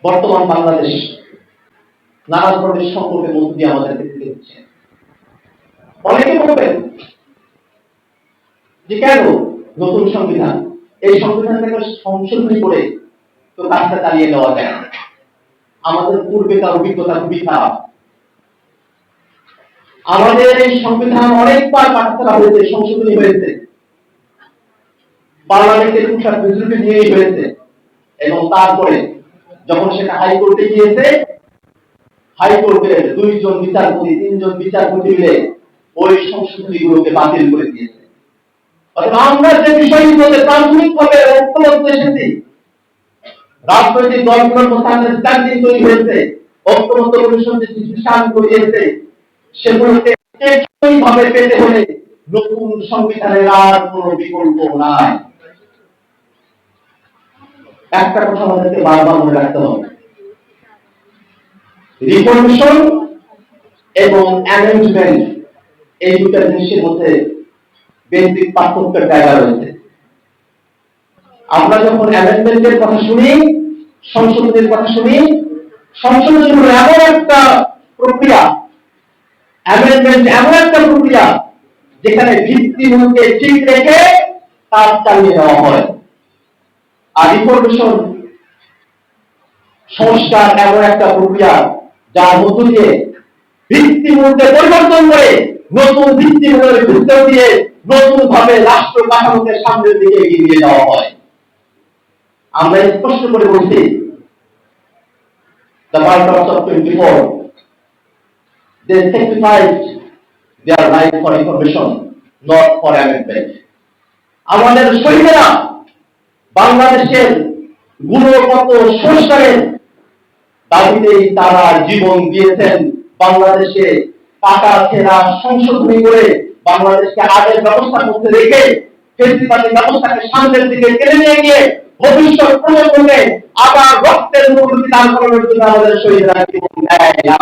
বর্তমান বাংলাদেশ নানা ধরনের সংকটের মধ্য দিয়ে আমাদের দেখতে হচ্ছে। অনেকে বলবেন যে কেন নতুন সংবিধান, এই সংবিধানটাকে সংশোধনী করে তো কাজটা চালিয়ে নেওয়া যায়। আমাদের পূর্বেকার অভিজ্ঞতা খুবই খারাপ। আমাদের এই সংবিধান অনেকবার পাঠ করা হয়েছে, সংশোধনী হয়েছে, পার্লামেন্টের তুষার মেজরিটি নিয়েই হয়েছে, এবং তারপরে যখন সেটা হাইকোর্টে গিয়েছে, হাইকোর্টের 2 জন বিচারপতি 3 জন বিচারপতি মিলে ওই সংশোধনীগুলোকে বাতিল করে দিয়েছে। অথবা আমরা যে বিষয়গুলোতে প্রাথমিকভাবে ঐক্যমত্য এসেছি, রাজনৈতিক দলগুলোর মধ্যে আন্ডারস্ট্যান্ডিং তৈরি হয়েছে, ঐক্যমত্য কমিশন যে ডিসিশন করিয়েছে, সেগুলোকে টেকসইভাবে পেতে হলে নতুন সংবিধানের আর কোনো বিকল্প নাই। একটা কথা আমাদেরকে বারবার মনে রাখতে হবে, রিফরমেশন এবং অ্যামেন্ডমেন্ট এই দুটো জিনিসের মধ্যে বেসিক পার্থক্যের জায়গা রয়েছে। আমরা যখন অ্যামেন্ডমেন্টের কথা শুনি, সংশোধনের কথা শুনি, সংশোধন হলো এমন একটা প্রক্রিয়া, অ্যামেন্ডমেন্ট এমন একটা প্রক্রিয়া যেখানে ভিত্তিমূলকে ঠিক রেখে কাজ চালিয়ে দেওয়া হয়। আর রিফরমেশন সংস্কার এমন একটা প্রক্রিয়া যার মধ্য দিয়ে ভিত্তিমূলকে পরিবর্তন করে নতুন ভিত্তিমূলের ভিত্তি দিয়ে নতুন ভাবে রাষ্ট্র কাঠামোকে সামনের দিকে এগিয়ে নিয়ে যাওয়া হয়। আমরা স্পষ্ট করে বলছি, the writers of 24 they sacrificed their life for information, not for amendment. আমাদের শহীদেরা বাংলাদেশের গুণগত সংস্কারের দাবিতেই তারা জীবন দিয়েছেন। বাংলাদেশে কাটা ছেঁড়া সংশোধনী করে বাংলাদেশকে আগের ব্যবস্থার মধ্যে রেখে ফেসিবাদী ব্যবস্থাকে সামনের দিকে টেনে নিয়ে গিয়ে ভবিষ্যৎ প্রজন্মকে আবার রক্তের মুখোমুখি দান করানোর জন্য আমাদের শহীদরা জীবন দেয় না।